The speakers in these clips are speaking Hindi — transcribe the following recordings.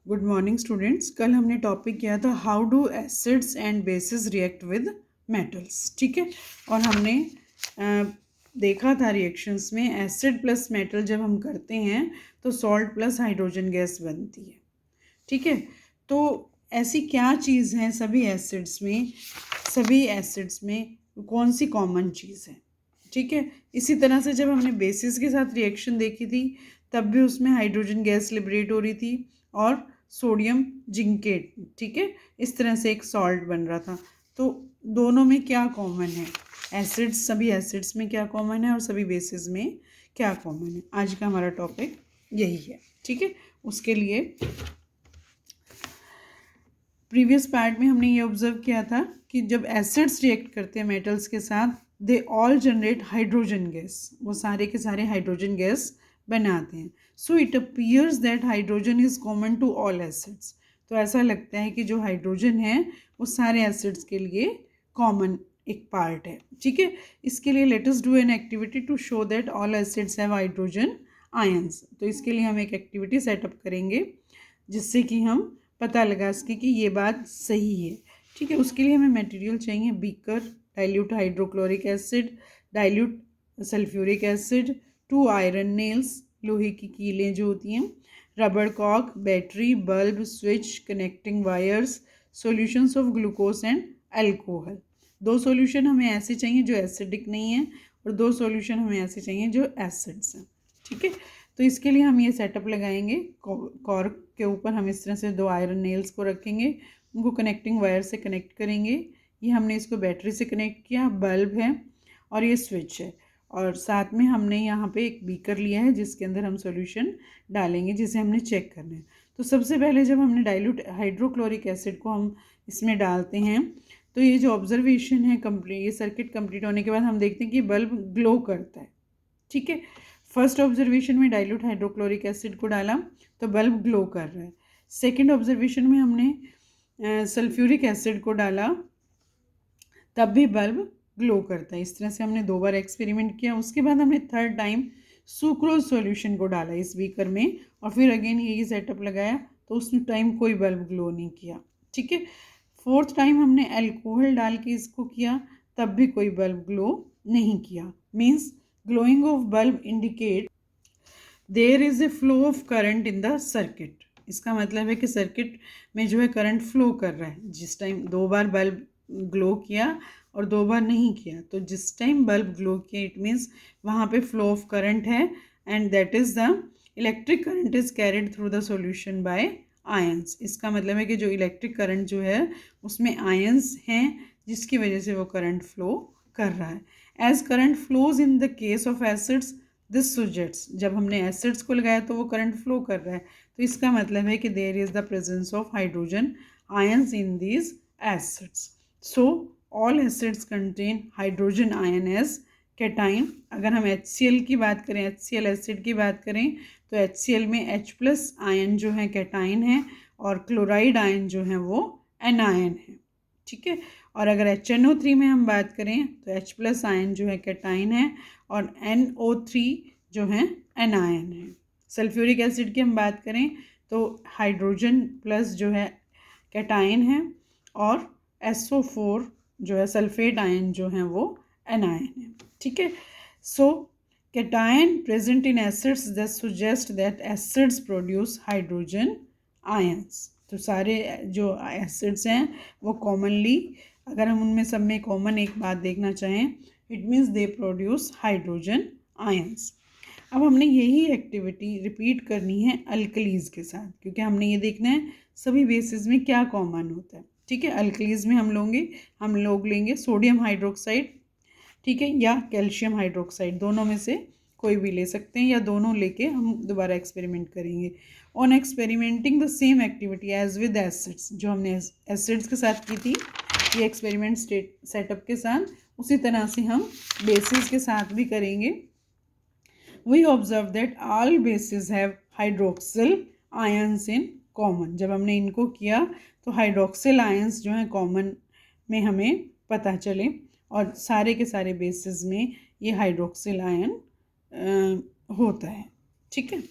Good morning students. कल हमने टॉपिक किया था how do acids and bases react with metals. ठीक है, और हमने देखा था रिएक्शंस में एसिड प्लस मेटल जब हम करते हैं तो सॉल्ट प्लस हाइड्रोजन गैस बनती है। ठीक है, तो ऐसी क्या चीज़ है सभी एसिड्स में कौन सी कॉमन चीज़ है। ठीक है, इसी तरह से जब हमने बेसिस के साथ रिएक्शन देखी थी तब भी उसमें हाइड्रोजन गैस लिबरेट हो रही थी और सोडियम जिंकेट, ठीक है, इस तरह से एक सॉल्ट बन रहा था। तो दोनों में क्या कॉमन है, एसिड्स, सभी एसिड्स में क्या कॉमन है और सभी बेसिस में क्या कॉमन है। आज का हमारा टॉपिक यही है। ठीक है, उसके लिए प्रीवियस पार्ट में हमने ये ऑब्जर्व किया था कि जब एसिड्स रिएक्ट करते हैं मेटल्स के साथ they all generate hydrogen gas, वो सारे के सारे हाइड्रोजन गैस बनाते हैं। So it appears that hydrogen is common to all acids. तो ऐसा लगता है कि जो हाइड्रोजन है वो सारे एसिड्स के लिए कॉमन एक पार्ट है। ठीक है, इसके लिए let us do an activity to show that all acids have hydrogen ions. तो इसके लिए हम एक एक्टिविटी सेटअप करेंगे जिससे कि हम पता लगा सके कि ये बात सही है। ठीक है, उसके लिए हमें मटेरियल चाहिए beaker, dilute hydrochloric acid, dilute sulphuric acid, 2 iron nails, लोहे की कीलें जो होती हैं, रबड़ कॉक, battery, bulb, switch, connecting wires, solutions of glucose and alcohol. 2 solution हमें ऐसे चाहिए जो एसिडिक नहीं है और 2 सॉल्यूशन हमें ऐसे चाहिए जो एसिड्स हैं। ठीक है, तो इसके लिए हम ये सेटअप लगाएंगे। कॉर्क के ऊपर हम इस तरह से 2 आयरन नेल्स को रखेंगे, उनको कनेक्टिंग वायर से कनेक्ट करेंगे। ये हमने इसको बैटरी से कनेक्ट किया, बल्ब है और ये स्विच है, और साथ में हमने यहाँ पे एक बीकर लिया है जिसके अंदर हम सॉल्यूशन डालेंगे जिसे हमने चेक करना है। तो सबसे पहले जब हमने डाइल्यूट हाइड्रोक्लोरिक एसिड को हम इसमें डालते हैं तो ये जो ऑब्जर्वेशन है कंप्लीट, ये सर्किट कंप्लीट होने के बाद हम देखते हैं कि बल्ब ग्लो करता है। ठीक है, फर्स्ट ऑब्जर्वेशन में डाइल्यूट हाइड्रोक्लोरिक एसिड को डाला तो बल्ब ग्लो कर रहा है। सेकेंड ऑब्जर्वेशन में हमने सल्फ्यूरिक एसिड को डाला तब भी बल्ब ग्लो करता है। इस तरह से हमने 2 बार एक्सपेरिमेंट किया। उसके बाद हमने थर्ड टाइम सुक्रोज सॉल्यूशन को डाला इस बीकर में और फिर अगेन यही सेटअप लगाया तो उस टाइम कोई बल्ब ग्लो नहीं किया। ठीक है, फोर्थ टाइम हमने अल्कोहल डाल के इसको किया तब भी कोई बल्ब ग्लो नहीं किया। Means glowing of bulb indicate there is a flow of current in the circuit. इसका मतलब है कि सर्किट में जो है करंट फ्लो कर रहा है। जिस टाइम 2 बार बल्ब ग्लो किया और 2 बार नहीं किया, तो जिस टाइम बल्ब ग्लो किया इट मीन्स वहाँ पे फ्लो ऑफ करंट है and that is the electric current is carried through the solution bye ions. इसका मतलब है कि जो इलेक्ट्रिक करंट जो है उसमें आयंस हैं जिसकी वजह से वो करंट फ्लो कर रहा है। As current flows in the case of acids this suggests, जब हमने एसिड्स को लगाया तो वो करंट फ्लो कर रहा है, तो इसका मतलब है कि there is the presence of hydrogen ions in these acids. So all acids contain hydrogen ion as cation. अगर हम HCl की बात करें, HCl एसिड की बात करें, तो HCl में H प्लस आयन जो है कैटाइन है और क्लोराइड आयन जो है वो एनायन है। ठीक है, और अगर HNO3 में हम बात करें तो H प्लस आयन जो है कैटाइन है और NO3 जो है एनायन है। सल्फ्यूरिक एसिड की हम बात करें तो हाइड्रोजन प्लस जो है कैटाइन है और SO4 जो है सल्फेट आयन जो है वो एनायन है। ठीक है, so cation present in acids that suggest that acids produce hydrogen ions. तो सारे जो एसिड्स हैं वो कॉमनली, अगर हम उनमें सब में कॉमन एक बात देखना चाहें, it means they produce hydrogen ions. अब हमने यही एक्टिविटी रिपीट करनी है अल्कलीज के साथ, क्योंकि हमने ये देखना है सभी बेसिस में क्या कॉमन होता है। ठीक है, अल्कलीज में हम लोग लेंगे सोडियम हाइड्रोक्साइड, ठीक है, या कैल्शियम हाइड्रोक्साइड, दोनों में से कोई भी ले सकते हैं या दोनों लेके हम दोबारा एक्सपेरिमेंट करेंगे। On experimenting the same activity as with acids, जो हमने एसिड्स के साथ की थी ये एक्सपेरिमेंट सेटअप के साथ, उसी तरह से हम बेसिस के साथ भी करेंगे। We observe that all bases have hydroxyl ions in common. जब हमने इनको किया तो हाइड्रोक्सिल आयंस जो हैं कॉमन में हमें पता चले और सारे के सारे बेसिस में ये हाइड्रोक्सिल आयन होता है। ठीक है,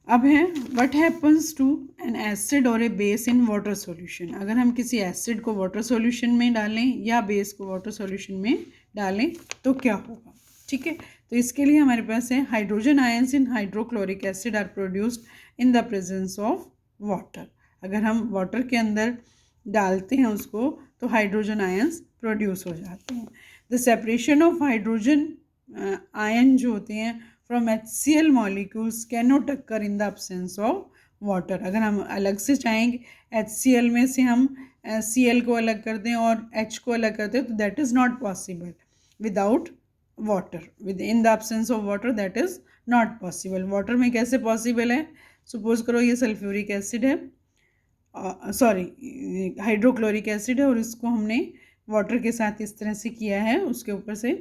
अब है what happens to an acid और a base in water solution. अगर हम किसी एसिड को वाटर सॉल्यूशन में डालें या बेस को वाटर सॉल्यूशन में डालें तो क्या होगा। ठीक है, तो इसके लिए हमारे पास है hydrogen ions in hydrochloric acid are produced in the presence of water. अगर हम वाटर के अंदर डालते हैं उसको तो हाइड्रोजन आयंस प्रोड्यूस हो जाते हैं। The separation of hydrogen ion जो होते हैं from HCl molecules can not occur in the absence of water. अगर हम अलग से चाहेंगे HCl में से हम Cl को अलग कर दें और H को अलग कर दें तो that is not possible without water. With in the absence of water that is not possible. Water में कैसे पॉसिबल है, सपोज करो ये सल्फ्यूरिक एसिड है, सॉरी हाइड्रोक्लोरिक एसिड है और इसको हमने वाटर के साथ इस तरह से किया है उसके ऊपर से।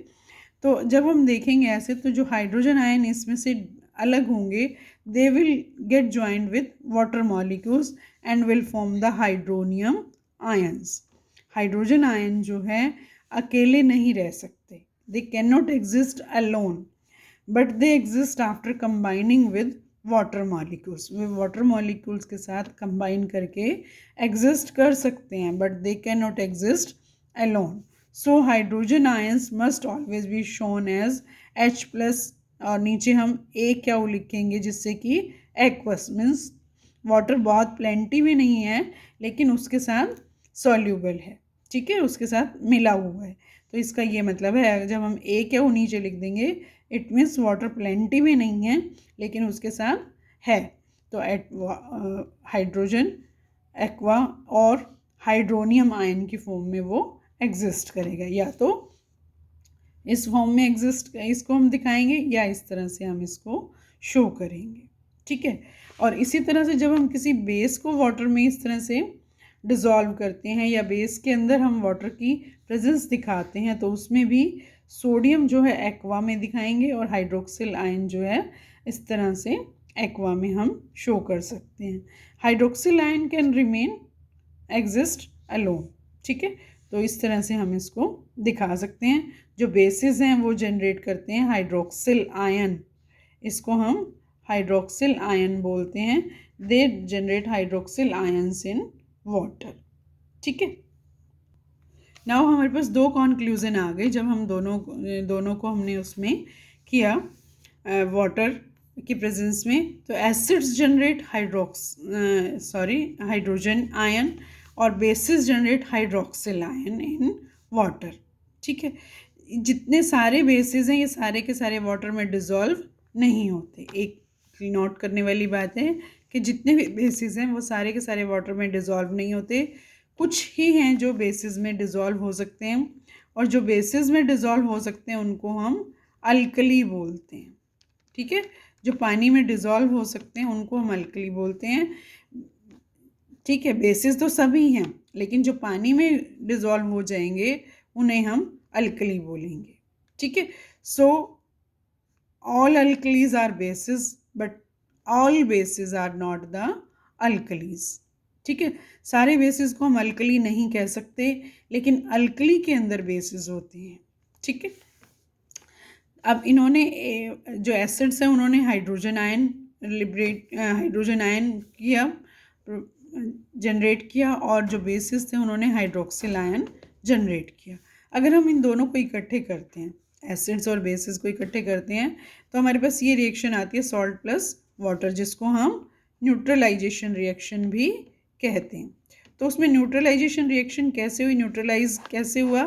तो जब हम देखेंगे ऐसे तो जो हाइड्रोजन आयन इसमें से अलग होंगे they will get joined with water molecules and will form the hydronium ions. Hydrogen ion जो है अकेले नहीं रह सकते, they can not exist alone but they exist after combining with water molecules. वे वाटर मॉलिक्यूल्स के साथ कंबाइन करके एग्जिस्ट कर सकते हैं but they can not exist alone. So hydrogen ions must always be shown as H plus और नीचे हम ए क्या लिखेंगे जिससे कि एक्वस मीन्स वाटर बहुत प्लेंटी में नहीं है लेकिन उसके साथ सॉल्यूबल है। ठीक है, उसके साथ मिला हुआ है। तो इसका ये मतलब है जब हम ए क्या नीचे लिख देंगे इट मीन्स वाटर प्लेंटी में नहीं है लेकिन उसके साथ है। तो हाइड्रोजन एक्वा और हाइड्रोनियम आयन की फॉर्म में वो एग्जिस्ट करेगा, या तो इस फॉर्म में एग्जिस्ट इसको हम दिखाएंगे या इस तरह से हम इसको शो करेंगे। ठीक है, और इसी तरह से जब हम किसी बेस को वाटर में इस तरह से डिज़ोल्व करते हैं या बेस के अंदर हम वाटर की प्रेजेंस दिखाते हैं तो उसमें भी सोडियम जो है एक्वा में दिखाएंगे और हाइड्रोक्सिल आयन जो है इस तरह से एक्वा में हम शो कर सकते हैं। Hydroxyl ion can remain exist alone. ठीक है, तो इस तरह से हम इसको दिखा सकते हैं। जो बेसिस हैं वो जनरेट करते हैं हाइड्रोक्सिल आयन, इसको हम हाइड्रोक्सिल आयन बोलते हैं। They generate hydroxyl ions in water. ठीक है, नाउ हमारे पास दो कॉन्क्लूज़न आ गए जब हम दोनों को हमने उसमें किया वाटर की प्रेजेंस में। तो एसिड्स जनरेट हाइड्रोजन आयन और basis generate hydroxyl ion in water. ठीक है, जितने सारे बेसिस हैं ये सारे के सारे वाटर में डिज़ोल्व नहीं होते। एक नोट करने वाली बात है कि जितने भी बेसिस हैं वो सारे के सारे वाटर में डिज़ोल्व नहीं होते, कुछ ही हैं जो बेसिस में डिज़ोल्व हो सकते हैं और जो बेसिस में डिज़ोल्व हो सकते हैं उनको हम अल्कली बोलते हैं। ठीक है, जो पानी में डिज़ोल्व हो सकते हैं उनको हम अल्कली बोलते हैं। ठीक है, बेसिस तो सभी हैं लेकिन जो पानी में डिज़ोल्व हो जाएंगे उन्हें हम अल्कली बोलेंगे। ठीक है, so all alkalis are bases but all bases are not the alkalis. ठीक है, सारे बेसिस को हम अल्कली नहीं कह सकते लेकिन अल्कली के अंदर बेसिस होते हैं। ठीक है, अब इन्होंने जो एसिड्स हैं उन्होंने हाइड्रोजन आयन किया जनरेट किया और जो बेसिस थे उन्होंने हाइड्रोक्सिल आयन जनरेट किया। अगर हम इन दोनों को इकट्ठे करते हैं, एसिड्स और बेसिस को इकट्ठे करते हैं तो हमारे पास ये रिएक्शन आती है सॉल्ट प्लस वाटर, जिसको हम न्यूट्रलाइजेशन रिएक्शन भी कहते हैं। तो उसमें न्यूट्रलाइजेशन रिएक्शन कैसे हुई, न्यूट्रलाइज कैसे हुआ,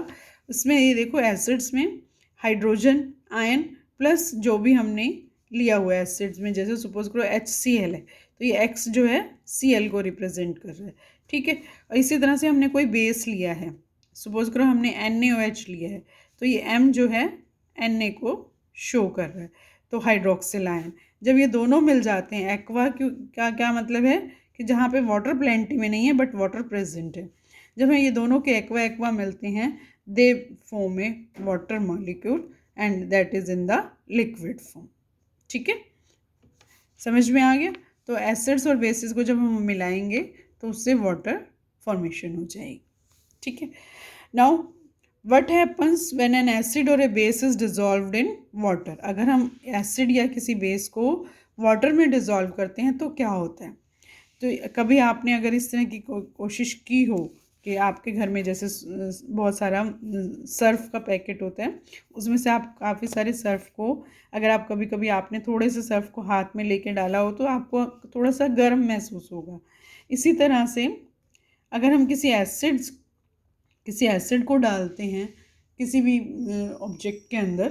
उसमें ये देखो एसिड्स में हाइड्रोजन आयन प्लस जो भी हमने लिया हुआ है एसिड्स में, जैसे सपोज करो HCl है तो ये X जो है Cl को रिप्रेजेंट कर रहा है। ठीक है, और इसी तरह से हमने कोई बेस लिया है, सपोज करो हमने NaOH लिया है तो ये M जो है Na को शो कर रहा है। तो हाइड्रोक्सिल आयन जब ये दोनों मिल जाते हैं, एक्वा क्या मतलब है कि जहाँ पे वाटर प्लेंटी में नहीं है बट वाटर प्रेजेंट है, जब ये दोनों के एक्वा मिलते हैं they form A water molecule and that is in the liquid form. ठीक है, समझ में आ गया। तो एसिड्स और बेसिस को जब हम मिलाएंगे तो उससे वाटर फॉर्मेशन हो जाएगी। ठीक है, now what happens when an acid और a base is dissolved in water. अगर हम एसिड या किसी बेस को वाटर में डिज़ोल्व करते हैं तो क्या होता है। तो कभी आपने अगर इस तरह की कोशिश की हो कि आपके घर में जैसे बहुत सारा सर्फ़ का पैकेट होता है, उसमें से आप काफ़ी सारे सर्फ़ को, अगर आप कभी कभी आपने थोड़े से सर्फ़ को हाथ में लेके डाला हो तो आपको थोड़ा सा गर्म महसूस होगा। इसी तरह से अगर हम किसी एसिड को डालते हैं किसी भी ऑब्जेक्ट के अंदर,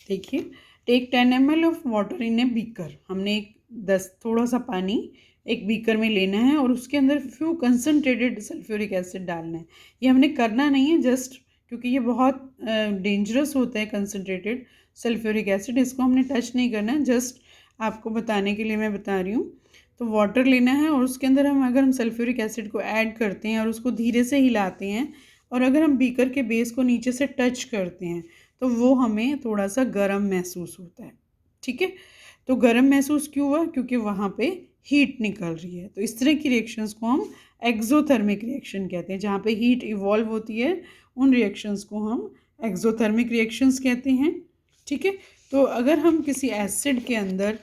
देखिए, take 10 ml of water in a beaker, हमने एक 10 थोड़ा सा पानी एक बीकर में लेना है और उसके अंदर फ्यू कंसनट्रेटेड सल्फ्यूरिक एसिड डालना है। ये हमने करना नहीं है, जस्ट क्योंकि ये बहुत डेंजरस होता है कंसनट्रेटेड सल्फ्यूरिक एसिड, इसको हमने टच नहीं करना है, जस्ट आपको बताने के लिए मैं बता रही हूँ। तो वाटर लेना है और उसके अंदर अगर हम सल्फ्यूरिक एसिड को ऐड करते हैं और उसको धीरे से हिलाते हैं और अगर हम बीकर के बेस को नीचे से टच करते हैं तो वो हमें थोड़ा सा गर्म महसूस होता है। ठीक है, तो गर्म महसूस क्यों हुआ, क्योंकि वहाँ पे हीट निकल रही है। तो इस तरह की रिएक्शंस को हम एक्सोथर्मिक रिएक्शन कहते हैं। जहाँ पे हीट इवॉल्व होती है उन रिएक्शंस को हम एक्सोथर्मिक रिएक्शंस कहते हैं। ठीक है, तो अगर हम किसी एसिड के अंदर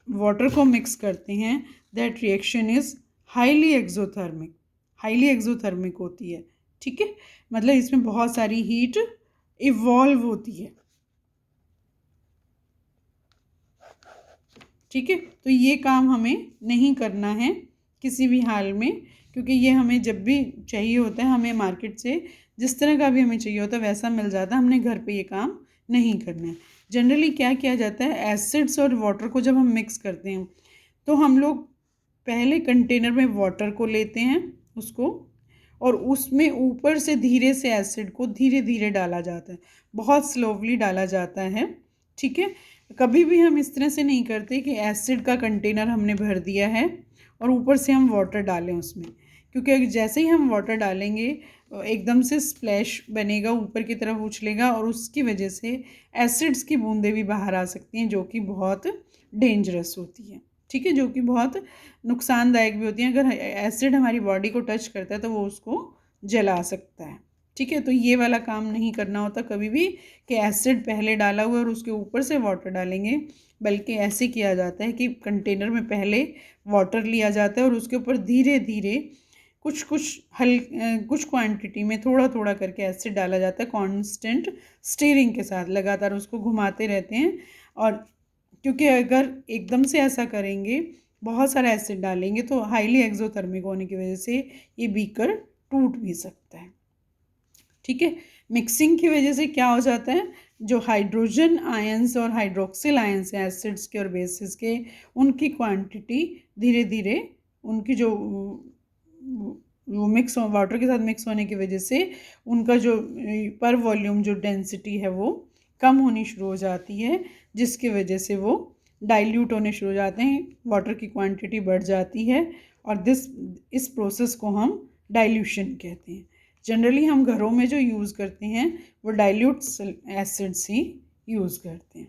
वाटर को मिक्स करते हैं, that reaction is highly exothermic होती है। ठीक है, मतलब इसमें बहुत सारी हीट इवॉल्व होती है। ठीक है, तो ये काम हमें नहीं करना है किसी भी हाल में, क्योंकि ये हमें जब भी चाहिए होता है, हमें मार्केट से जिस तरह का भी हमें चाहिए होता है वैसा मिल जाता है, हमने घर पे ये काम नहीं करना है। जनरली क्या किया जाता है, एसिड्स और वाटर को जब हम मिक्स करते हैं तो हम लोग पहले कंटेनर में वाटर को लेते हैं उसको, और उसमें ऊपर से धीरे से एसिड को धीरे धीरे डाला जाता है, बहुत स्लोली डाला जाता है। ठीक है, कभी भी हम इस तरह से नहीं करते कि एसिड का कंटेनर हमने भर दिया है और ऊपर से हम वाटर डालें उसमें, क्योंकि जैसे ही हम वाटर डालेंगे एकदम से स्प्लैश बनेगा, ऊपर की तरफ उछलेगा और उसकी वजह से एसिड्स की बूंदें भी बाहर आ सकती हैं जो कि बहुत डेंजरस होती है। ठीक है, जो कि बहुत नुकसानदायक भी होती हैं। अगर एसिड हमारी बॉडी को टच करता है तो वो उसको जला सकता है। ठीक है, तो ये वाला काम नहीं करना होता कभी भी कि एसिड पहले डाला हुआ और उसके ऊपर से वाटर डालेंगे, बल्कि ऐसे किया जाता है कि कंटेनर में पहले वाटर लिया जाता है और उसके ऊपर धीरे धीरे कुछ क्वांटिटी में थोड़ा थोड़ा करके एसिड डाला जाता है, कांस्टेंट स्टीयरिंग के साथ लगातार उसको घुमाते रहते हैं। और क्योंकि अगर एकदम से ऐसा करेंगे, बहुत सारा एसिड डालेंगे, तो हाईली एक्सोथर्मिक होने की वजह से ये बीकर टूट भी सकता है। ठीक है, मिक्सिंग की वजह से क्या हो जाता है, जो हाइड्रोजन आयंस और हाइड्रोक्सिल आयंस हैं एसिड्स के और बेसिस के, उनकी क्वांटिटी धीरे धीरे उनकी जो वो मिक्स वाटर के साथ मिक्स होने की वजह से उनका जो पर वॉल्यूम जो डेंसिटी है वो कम होनी शुरू हो जाती है, जिसकी वजह से वो डाइल्यूट होने शुरू हो जाते हैं, वाटर की क्वांटिटी बढ़ जाती है और इस प्रोसेस को हम डाइल्यूशन कहते हैं। जनरली हम घरों में जो यूज़ करते हैं वो डाइल्यूट एसिड्स ही यूज़ करते हैं।